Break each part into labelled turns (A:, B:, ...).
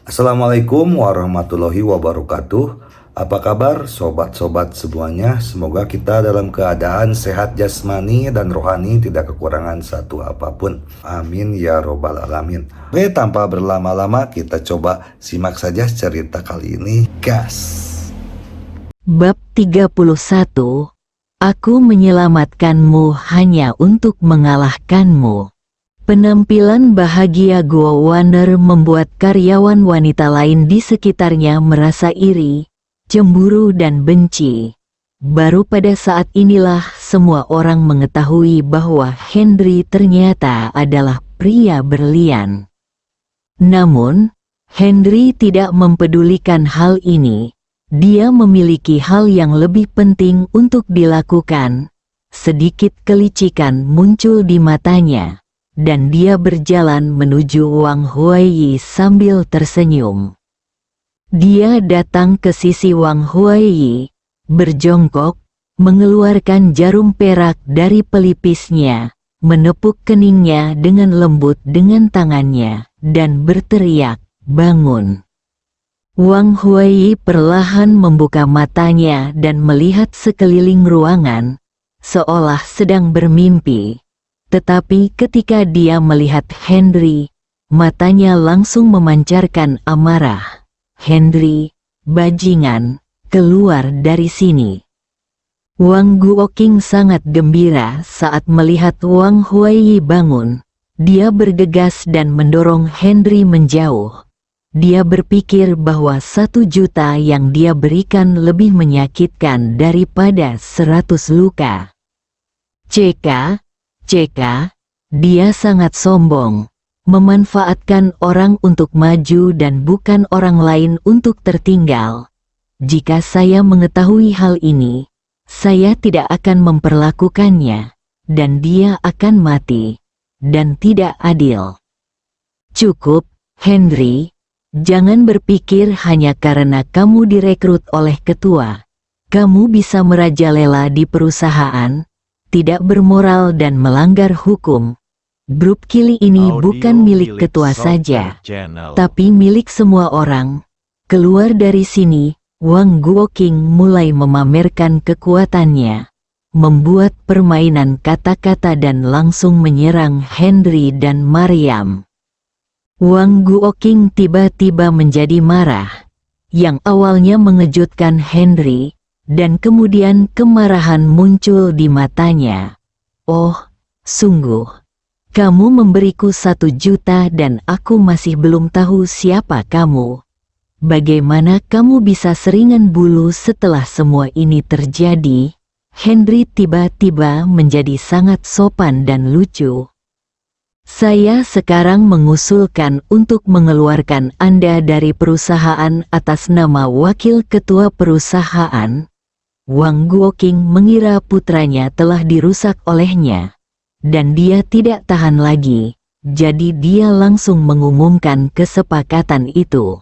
A: Assalamualaikum warahmatullahi wabarakatuh. Apa kabar sobat-sobat semuanya? Semoga kita dalam keadaan sehat jasmani dan rohani, tidak kekurangan satu apapun. Amin ya robbal alamin. Oke, tanpa berlama-lama kita coba simak saja cerita kali ini. Gas.
B: Bab 31. Aku menyelamatkanmu hanya untuk mengalahkanmu. Penampilan bahagia Guo Wander membuat karyawan wanita lain di sekitarnya merasa iri, cemburu dan benci. Baru pada saat inilah semua orang mengetahui bahwa Henry ternyata adalah pria berlian. Namun, Henry tidak mempedulikan hal ini. Dia memiliki hal yang lebih penting untuk dilakukan. Sedikit kelicikan muncul di matanya, dan dia berjalan menuju Wang Huaiyi sambil tersenyum. Dia datang ke sisi Wang Huaiyi, berjongkok, mengeluarkan jarum perak dari pelipisnya, menepuk keningnya dengan lembut dengan tangannya, dan berteriak, "Bangun!" Wang Huaiyi perlahan membuka matanya dan melihat sekeliling ruangan, seolah sedang bermimpi. Tetapi ketika dia melihat Henry, matanya langsung memancarkan amarah. "Henry, bajingan, keluar dari sini!" Wang Guoqing sangat gembira saat melihat Wang Huaiyi bangun. Dia bergegas dan mendorong Henry menjauh. Dia berpikir bahwa 1 juta yang dia berikan lebih menyakitkan daripada 100 luka. CK, dia sangat sombong, memanfaatkan orang untuk maju dan bukan orang lain untuk tertinggal. Jika saya mengetahui hal ini, saya tidak akan memperlakukannya, dan dia akan mati, dan tidak adil. Cukup, Henry. Jangan berpikir hanya karena kamu direkrut oleh ketua, kamu bisa merajalela di perusahaan, tidak bermoral dan melanggar hukum. Grup Kili ini bukan milik ketua saja, tapi milik semua orang. Keluar dari sini. Wang Guoqing mulai memamerkan kekuatannya, membuat permainan kata-kata dan langsung menyerang Henry dan Mariam. Wang Guoqing tiba-tiba menjadi marah, yang awalnya mengejutkan Henry, dan kemudian kemarahan muncul di matanya. "Oh, sungguh, kamu memberiku 1 juta dan aku masih belum tahu siapa kamu. Bagaimana kamu bisa seringan bulu setelah semua ini terjadi?" Henry tiba-tiba menjadi sangat sopan dan lucu. "Saya sekarang mengusulkan untuk mengeluarkan Anda dari perusahaan atas nama wakil ketua perusahaan." Wang Guoqing mengira putranya telah dirusak olehnya, dan dia tidak tahan lagi, jadi dia langsung mengumumkan kesepakatan itu.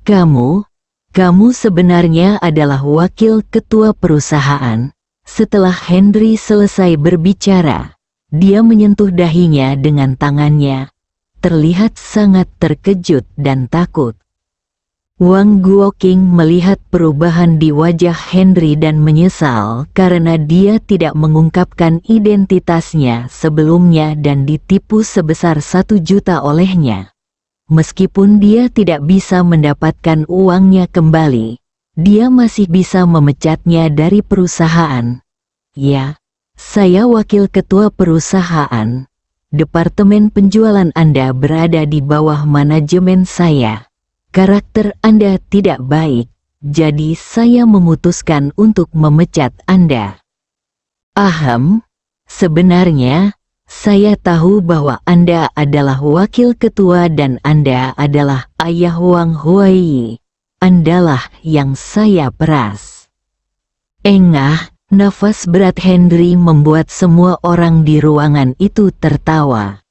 B: Kamu sebenarnya adalah wakil ketua perusahaan." Setelah Henry selesai berbicara, dia menyentuh dahinya dengan tangannya, terlihat sangat terkejut dan takut. Wang Guoqing melihat perubahan di wajah Henry dan menyesal karena dia tidak mengungkapkan identitasnya sebelumnya dan ditipu sebesar 1 juta olehnya. Meskipun dia tidak bisa mendapatkan uangnya kembali, dia masih bisa memecatnya dari perusahaan. "Ya, saya wakil ketua perusahaan. Departemen penjualan Anda berada di bawah manajemen saya. Karakter Anda tidak baik, jadi saya memutuskan untuk memecat Anda." "Ahem, sebenarnya, saya tahu bahwa Anda adalah wakil ketua dan Anda adalah ayah Wang Huaiyi. Andalah yang saya peras." Engah, nafas berat Henry membuat semua orang di ruangan itu tertawa.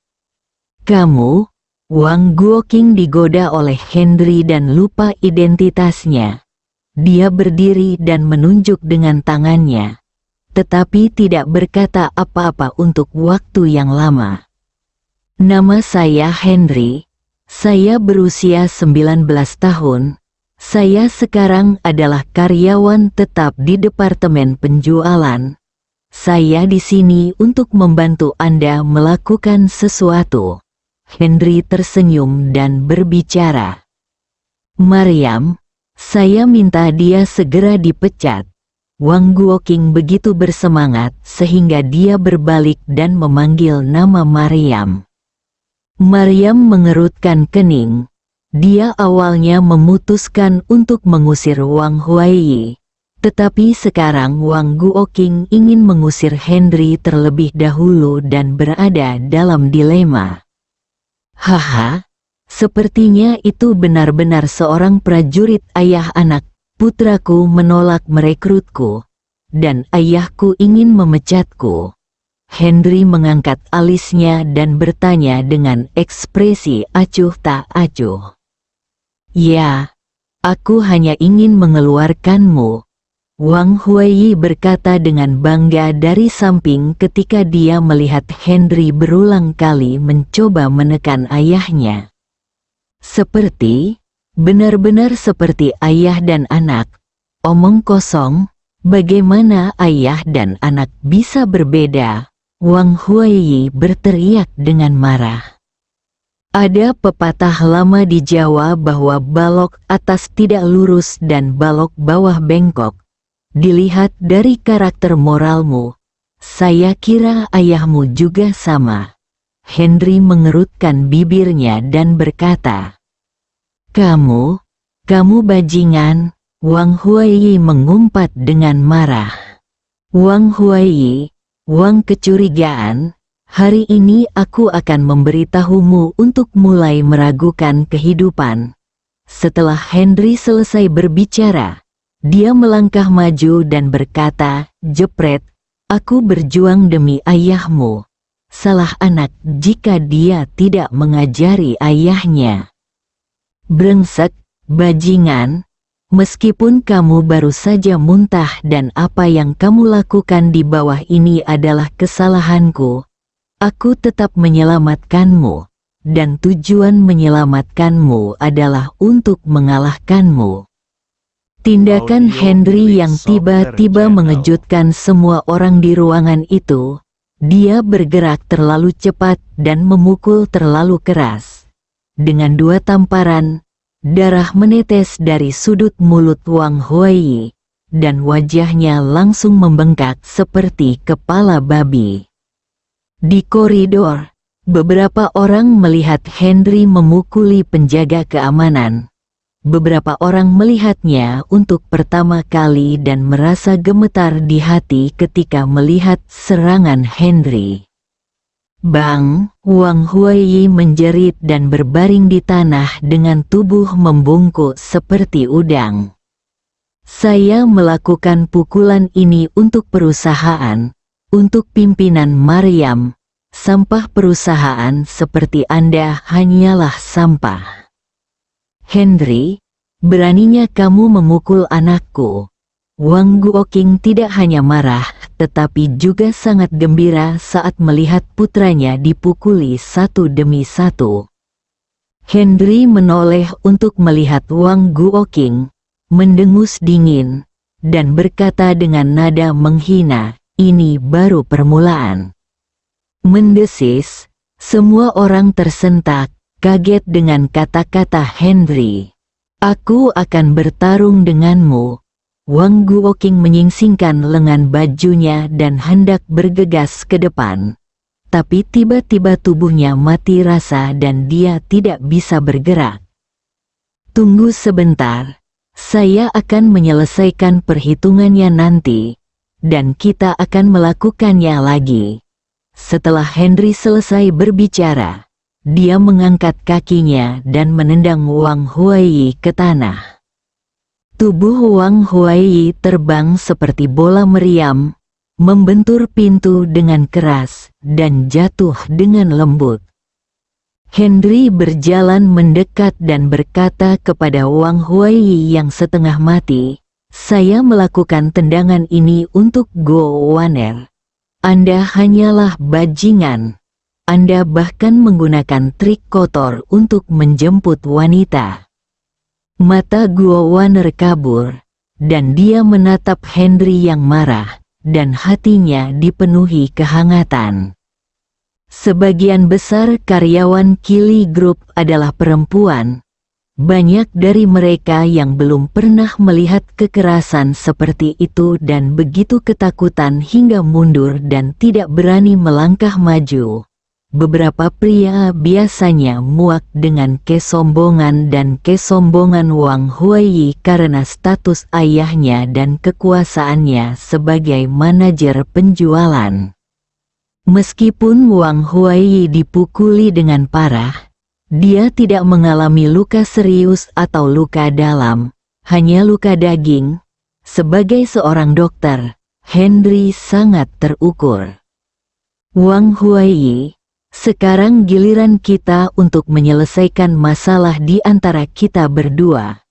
B: "Kamu?" Wang Guoqing digoda oleh Henry dan lupa identitasnya. Dia berdiri dan menunjuk dengan tangannya, tetapi tidak berkata apa-apa untuk waktu yang lama. "Nama saya Henry. Saya berusia 19 tahun. Saya sekarang adalah karyawan tetap di departemen penjualan. Saya di sini untuk membantu Anda melakukan sesuatu. Henry tersenyum dan berbicara. Maryam, saya minta dia segera dipecat. Wang Guoqing begitu bersemangat sehingga dia berbalik dan memanggil nama Maryam. Maryam mengerutkan kening. Dia awalnya memutuskan untuk mengusir Wang Huaiyi, tetapi sekarang Wang Guoqing ingin mengusir Henry terlebih dahulu dan berada dalam dilema. Haha, sepertinya itu benar-benar seorang prajurit ayah anak. Putraku menolak merekrutku, dan ayahku ingin memecatku. Henry mengangkat alisnya dan bertanya dengan ekspresi acuh tak acuh. Ya, aku hanya ingin mengeluarkanmu. Wang Huaiyi berkata dengan bangga dari samping ketika dia melihat Henry berulang kali mencoba menekan ayahnya. Benar-benar seperti ayah dan anak. Omong kosong, bagaimana ayah dan anak bisa berbeda? Wang Huaiyi berteriak dengan marah. Ada pepatah lama di Jawa bahwa balok atas tidak lurus dan balok bawah bengkok. Dilihat dari karakter moralmu, saya kira ayahmu juga sama. Henry mengerutkan bibirnya dan berkata, Kamu bajingan. Wang Huaiyi mengumpat dengan marah. Wang Huaiyi, Wang kecurigaan, hari ini aku akan memberitahumu untuk mulai meragukan kehidupan. Setelah Henry selesai berbicara, dia melangkah maju dan berkata, jepret, aku berjuang demi ayahmu. Salah anak jika dia tidak mengajari ayahnya. Brengsek, bajingan. Meskipun kamu baru saja muntah dan apa yang kamu lakukan di bawah ini adalah kesalahanku, aku tetap menyelamatkanmu, dan tujuan menyelamatkanmu adalah untuk mengalahkanmu. Tindakan Henry yang tiba-tiba mengejutkan semua orang di ruangan itu. Dia bergerak terlalu cepat dan memukul terlalu keras. Dengan dua tamparan, darah menetes dari sudut mulut Wang Huaiyi, dan wajahnya langsung membengkak seperti kepala babi. Di koridor, beberapa orang melihat Henry memukuli penjaga keamanan. Beberapa orang melihatnya untuk pertama kali dan merasa gemetar di hati ketika melihat serangan Henry. Bang, Wang Huaiyi menjerit dan berbaring di tanah dengan tubuh membungkuk seperti udang. Saya melakukan pukulan ini untuk perusahaan, untuk pimpinan Maryam. Sampah perusahaan seperti Anda hanyalah sampah. Henry, beraninya kamu memukul anakku. Wang Guoqing tidak hanya marah, tetapi juga sangat gembira saat melihat putranya dipukuli satu demi satu. Henry menoleh untuk melihat Wang Guoqing, mendengus dingin, dan berkata dengan nada menghina, ini baru permulaan. Mendesis, semua orang tersentak, kaget dengan kata-kata Henry. Aku akan bertarung denganmu. Wang Guoqing menyingsingkan lengan bajunya dan hendak bergegas ke depan. Tapi tiba-tiba tubuhnya mati rasa dan dia tidak bisa bergerak. Tunggu sebentar, saya akan menyelesaikan perhitungannya nanti, dan kita akan melakukannya lagi. Setelah Henry selesai berbicara, dia mengangkat kakinya dan menendang Wang Huaiyi ke tanah. Tubuh Wang Huaiyi terbang seperti bola meriam, membentur pintu dengan keras, dan jatuh dengan lembut. Henry berjalan mendekat dan berkata kepada Wang Huaiyi yang setengah mati, saya melakukan tendangan ini untuk Go Waner. Anda hanyalah bajingan. Anda bahkan menggunakan trik kotor untuk menjemput wanita. Mata Guo Waner kabur, dan dia menatap Henry yang marah, dan hatinya dipenuhi kehangatan. Sebagian besar karyawan Kili Group adalah perempuan. Banyak dari mereka yang belum pernah melihat kekerasan seperti itu dan begitu ketakutan hingga mundur dan tidak berani melangkah maju. Beberapa pria biasanya muak dengan kesombongan Wang Huaiyi karena status ayahnya dan kekuasaannya sebagai manajer penjualan. Meskipun Wang Huaiyi dipukuli dengan parah, dia tidak mengalami luka serius atau luka dalam, hanya luka daging. Sebagai seorang dokter, Henry sangat terukur. Wang Huaiyi, sekarang giliran kita untuk menyelesaikan masalah di antara kita berdua.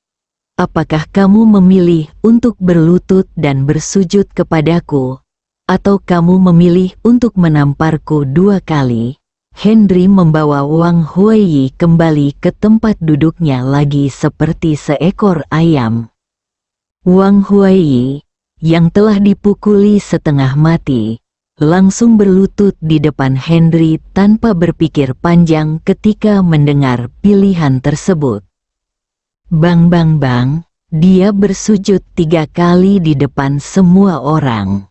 B: Apakah kamu memilih untuk berlutut dan bersujud kepadaku, atau kamu memilih untuk menamparku 2 kali? Henry membawa Wang Huaiyi kembali ke tempat duduknya lagi seperti seekor ayam. Wang Huaiyi, yang telah dipukuli setengah mati, langsung berlutut di depan Henry tanpa berpikir panjang ketika mendengar pilihan tersebut. Bang bang bang, dia bersujud 3 kali di depan semua orang.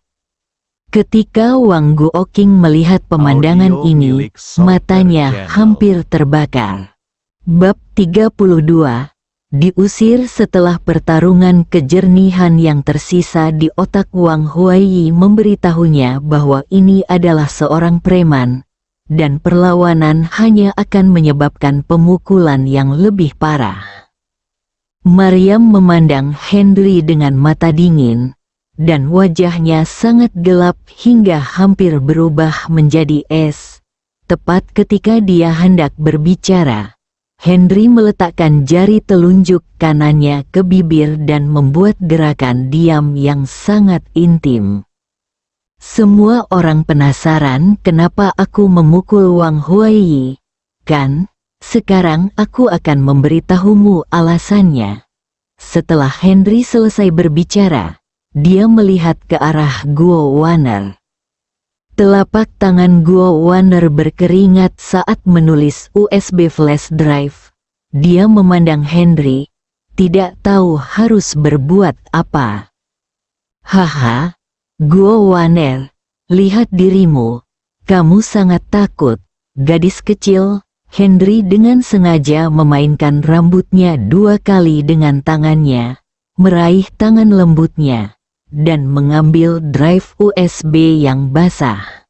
B: Ketika Wang Guoqing melihat pemandangan ini, matanya hampir terbakar. Bab 32. Diusir. Setelah pertarungan, kejernihan yang tersisa di otak Wang Huaiyi memberitahunya bahwa ini adalah seorang preman, dan perlawanan hanya akan menyebabkan pemukulan yang lebih parah. Maryam memandang Henry dengan mata dingin, dan wajahnya sangat gelap hingga hampir berubah menjadi es. Tepat ketika dia hendak berbicara, Henry meletakkan jari telunjuk kanannya ke bibir dan membuat gerakan diam yang sangat intim. Semua orang penasaran kenapa aku memukul Wang Huaiyi, kan? Sekarang aku akan memberitahumu alasannya. Setelah Henry selesai berbicara, dia melihat ke arah Guo Waner. Telapak tangan Guo Waner berkeringat saat menulis USB flash drive. Dia memandang Henry, tidak tahu harus berbuat apa. Haha, Guo Waner, lihat dirimu. Kamu sangat takut, gadis kecil. Henry dengan sengaja memainkan rambutnya 2 kali dengan tangannya, meraih tangan lembutnya, dan mengambil drive USB yang basah.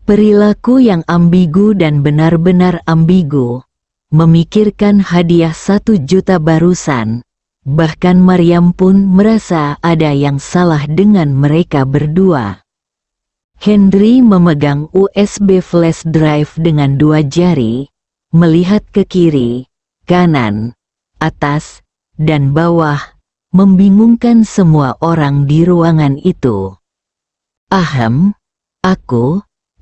B: Perilaku yang ambigu dan benar-benar ambigu. Memikirkan hadiah 1 juta barusan. Bahkan Maryam pun merasa ada yang salah dengan mereka berdua. Henry memegang USB flash drive dengan 2 jari, melihat ke kiri, kanan, atas, dan bawah, membingungkan semua orang di ruangan itu. Ahem,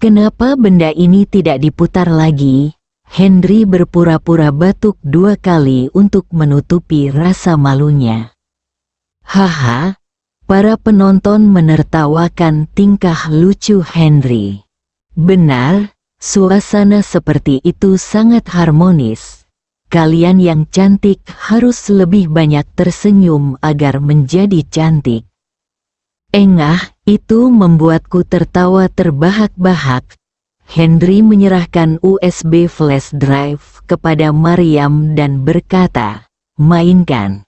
B: kenapa benda ini tidak diputar lagi? Henry berpura-pura batuk 2 kali untuk menutupi rasa malunya. Haha, para penonton menertawakan tingkah lucu Henry. Benar, suasana seperti itu sangat harmonis. Kalian yang cantik harus lebih banyak tersenyum agar menjadi cantik. Engah, itu membuatku tertawa terbahak-bahak. Henry menyerahkan USB flash drive kepada Maryam dan berkata, mainkan.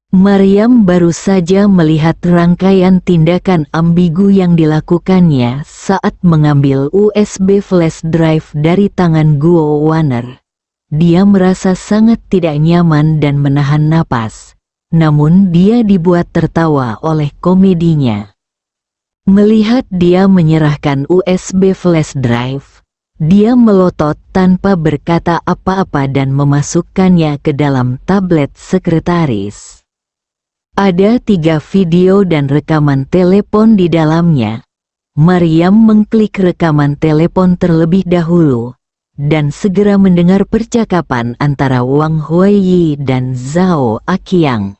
B: Maryam baru saja melihat rangkaian tindakan ambigu yang dilakukannya saat mengambil USB flash drive dari tangan Guo Waner. Dia merasa sangat tidak nyaman dan menahan napas, namun dia dibuat tertawa oleh komedinya. Melihat dia menyerahkan USB flash drive, dia melotot tanpa berkata apa-apa dan memasukkannya ke dalam tablet sekretaris. Ada 3 video dan rekaman telepon di dalamnya. Maryam mengklik rekaman telepon terlebih dahulu, dan segera mendengar percakapan antara Wang Huiyi dan Zhao Aqiang.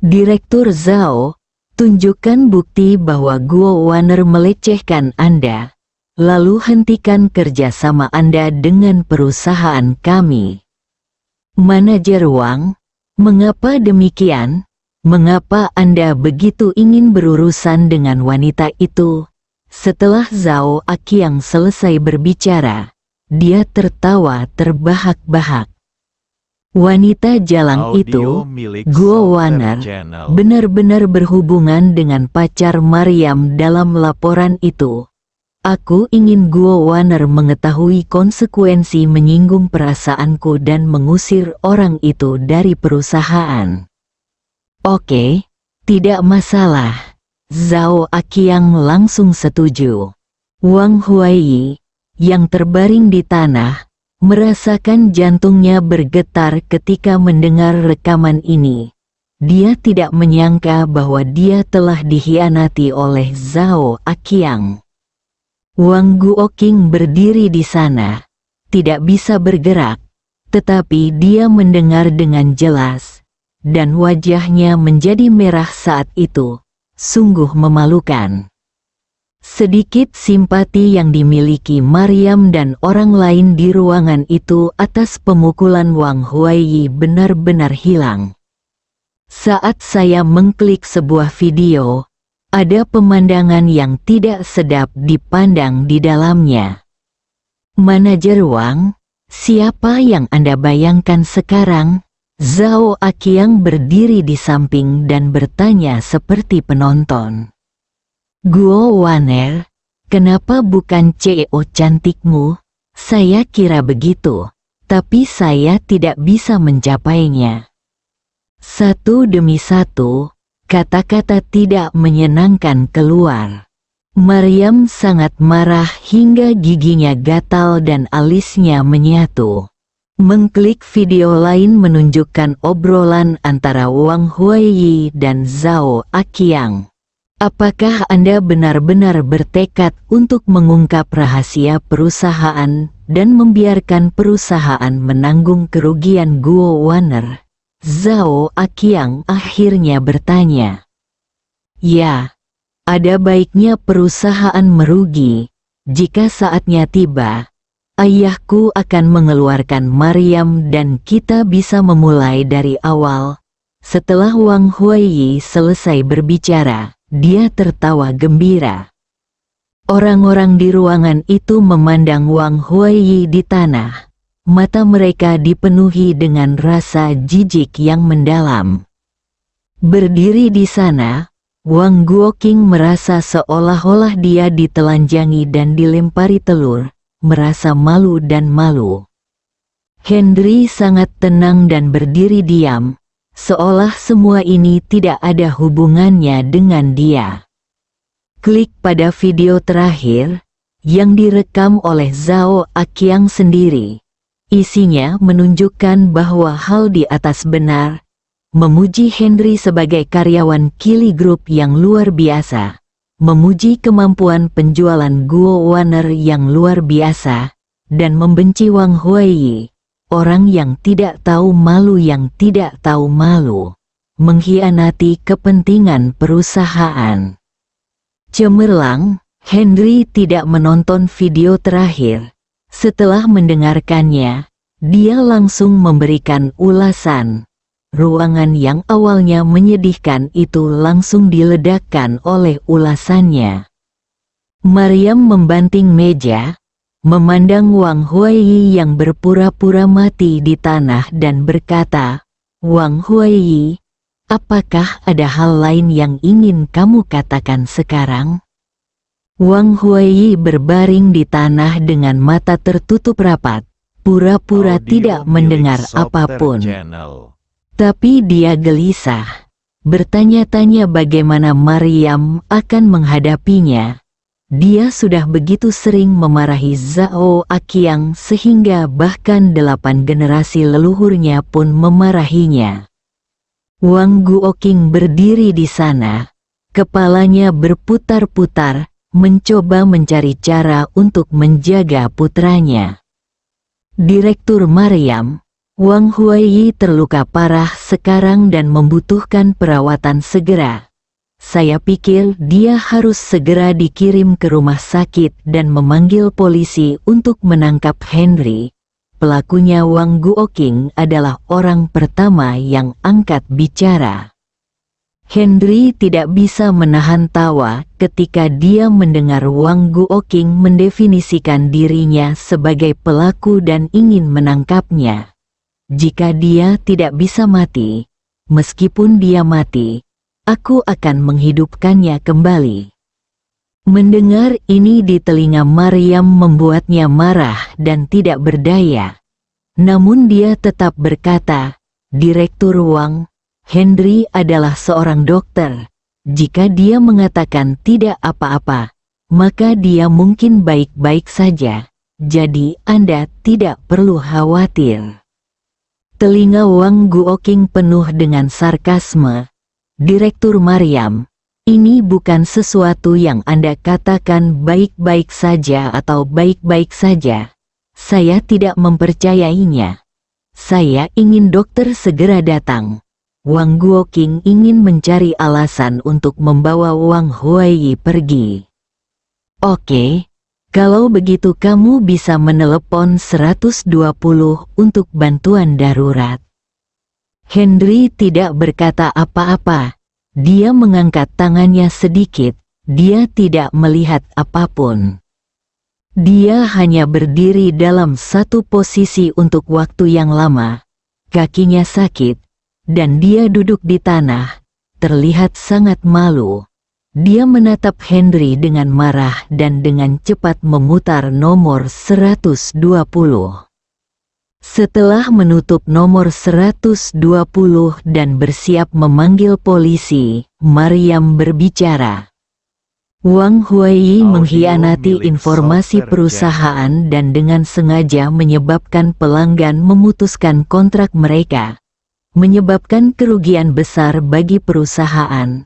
B: Direktur Zhao, tunjukkan bukti bahwa Guo Waner melecehkan Anda, lalu hentikan kerjasama Anda dengan perusahaan kami. Manajer Wang, mengapa demikian? Mengapa Anda begitu ingin berurusan dengan wanita itu? Setelah Zhao Aqiang selesai berbicara, dia tertawa terbahak-bahak. Wanita jalang itu, Guo Waner, benar-benar berhubungan dengan pacar Maryam dalam laporan itu. Aku ingin Guo Waner mengetahui konsekuensi menyinggung perasaanku dan mengusir orang itu dari perusahaan. Oke, tidak masalah. Zhao Aqiang langsung setuju. Wang Huiyi, yang terbaring di tanah, merasakan jantungnya bergetar ketika mendengar rekaman ini. Dia tidak menyangka bahwa dia telah dikhianati oleh Zhao Aqiang. Wang Guoqing berdiri di sana, tidak bisa bergerak, tetapi dia mendengar dengan jelas, dan wajahnya menjadi merah saat itu. Sungguh memalukan. Sedikit simpati yang dimiliki Maryam dan orang lain di ruangan itu atas pemukulan Wang Huiyi benar-benar hilang. Saat saya mengklik sebuah video, ada pemandangan yang tidak sedap dipandang di dalamnya. Manajer Wang, siapa yang Anda bayangkan sekarang? Zhao Aqiang berdiri di samping dan bertanya seperti penonton. Guo Waner, kenapa bukan CEO cantikmu? Saya kira begitu, tapi saya tidak bisa mencapainya. Satu demi satu, kata-kata tidak menyenangkan keluar. Maryam sangat marah hingga giginya gatal dan alisnya menyatu. Mengklik video lain menunjukkan obrolan antara Wang Huiyi dan Zhao Aqiang. Apakah Anda benar-benar bertekad untuk mengungkap rahasia perusahaan dan membiarkan perusahaan menanggung kerugian Guo Waner? Zhao Aqiang akhirnya bertanya. Ya, ada baiknya perusahaan merugi. Jika saatnya tiba, ayahku akan mengeluarkan Maryam dan kita bisa memulai dari awal. Setelah Wang Huiyi selesai berbicara, dia tertawa gembira. Orang-orang di ruangan itu memandang Wang Huiyi di tanah. Mata mereka dipenuhi dengan rasa jijik yang mendalam. Berdiri di sana, Wang Guoqing merasa seolah-olah dia ditelanjangi dan dilempari telur. Merasa malu dan malu. Henry sangat tenang dan berdiri diam, seolah semua ini tidak ada hubungannya dengan dia. Klik pada video terakhir, yang direkam oleh Zhao Aqiang sendiri. Isinya menunjukkan bahwa hal di atas benar, memuji Henry sebagai karyawan Kili Group yang luar biasa. Memuji kemampuan penjualan Guo Waner yang luar biasa, dan membenci Wang Huiyi, orang yang tidak tahu malu mengkhianati kepentingan perusahaan. Cemerlang, Henry tidak menonton video terakhir. Setelah mendengarkannya, dia langsung memberikan ulasan. Ruangan yang awalnya menyedihkan itu langsung diledakkan oleh ulasannya. Maryam membanting meja, memandang Wang Huiyi yang berpura-pura mati di tanah dan berkata, Wang Huiyi, apakah ada hal lain yang ingin kamu katakan sekarang? Wang Huiyi berbaring di tanah dengan mata tertutup rapat, pura-pura tidak mendengar apapun. Tapi dia gelisah, bertanya-tanya bagaimana Maryam akan menghadapinya. Dia sudah begitu sering memarahi Zhao Aqiang sehingga bahkan 8 generasi leluhurnya pun memarahinya. Wang Guoqing berdiri di sana, kepalanya berputar-putar, mencoba mencari cara untuk menjaga putranya. Direktur Maryam, Wang Huaiyi terluka parah sekarang dan membutuhkan perawatan segera. Saya pikir dia harus segera dikirim ke rumah sakit dan memanggil polisi untuk menangkap Henry. Pelakunya Wang Guoqing adalah orang pertama yang angkat bicara. Henry tidak bisa menahan tawa ketika dia mendengar Wang Guoqing mendefinisikan dirinya sebagai pelaku dan ingin menangkapnya. Jika dia tidak bisa mati, meskipun dia mati, aku akan menghidupkannya kembali. Mendengar ini di telinga Maryam membuatnya marah dan tidak berdaya. Namun dia tetap berkata, "Direktur Wang, Henry adalah seorang dokter. Jika dia mengatakan tidak apa-apa, maka dia mungkin baik-baik saja. Jadi Anda tidak perlu khawatir." Telinga Wang Guoqing penuh dengan sarkasme. "Direktur Maryam, ini bukan sesuatu yang Anda katakan baik-baik saja atau baik-baik saja. Saya tidak mempercayainya. Saya ingin dokter segera datang." Wang Guoqing ingin mencari alasan untuk membawa Wang Huaiyi pergi. "Oke, kalau begitu kamu bisa menelepon 120 untuk bantuan darurat." Henry tidak berkata apa-apa. Dia mengangkat tangannya sedikit. Dia tidak melihat apapun. Dia hanya berdiri dalam satu posisi untuk waktu yang lama. Kakinya sakit, dan dia duduk di tanah, terlihat sangat malu. Dia menatap Henry dengan marah dan dengan cepat memutar nomor 120. Setelah menutup nomor 120 dan bersiap memanggil polisi, Maryam berbicara. Wang Huaiyi mengkhianati informasi perusahaan dan dengan sengaja menyebabkan pelanggan memutuskan kontrak mereka, menyebabkan kerugian besar bagi perusahaan.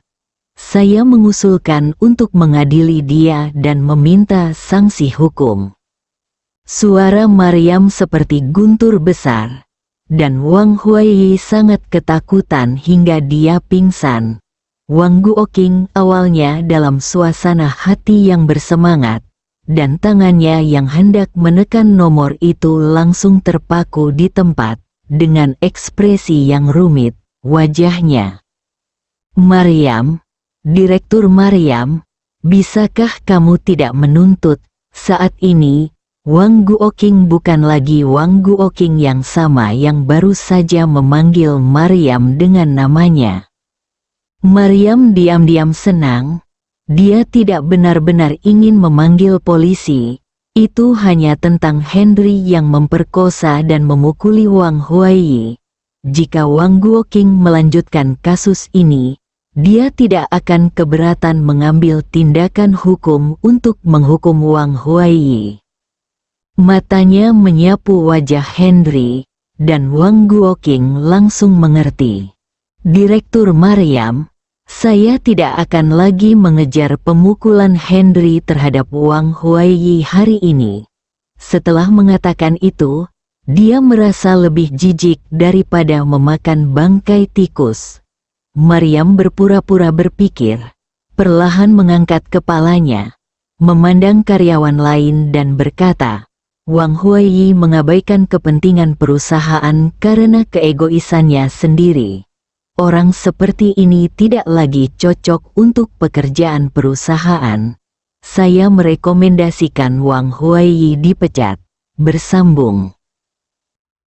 B: Saya mengusulkan untuk mengadili dia dan meminta sanksi hukum. Suara Maryam seperti guntur besar, dan Wang Huaiyi sangat ketakutan hingga dia pingsan. Wang Guoqing awalnya dalam suasana hati yang bersemangat, dan tangannya yang hendak menekan nomor itu langsung terpaku di tempat, dengan ekspresi yang rumit, wajahnya. "Maryam, Direktur Maryam, bisakah kamu tidak menuntut?" Saat ini, Wang Guoqing bukan lagi Wang Guoqing yang sama yang baru saja memanggil Maryam dengan namanya. Maryam diam-diam senang. Dia tidak benar-benar ingin memanggil polisi. Itu hanya tentang Henry yang memperkosa dan memukuli Wang Huaiyi. Jika Wang Guoqing melanjutkan kasus ini, dia tidak akan keberatan mengambil tindakan hukum untuk menghukum Wang Huaiyi. Matanya menyapu wajah Henry, dan Wang Guoqing langsung mengerti. "Direktur Maryam, saya tidak akan lagi mengejar pemukulan Henry terhadap Wang Huaiyi hari ini." Setelah mengatakan itu, dia merasa lebih jijik daripada memakan bangkai tikus. Maryam berpura-pura berpikir, perlahan mengangkat kepalanya, memandang karyawan lain dan berkata, "Wang Huaiyi mengabaikan kepentingan perusahaan karena keegoisannya sendiri. Orang seperti ini tidak lagi cocok untuk pekerjaan perusahaan. Saya merekomendasikan Wang Huaiyi dipecat." Bersambung.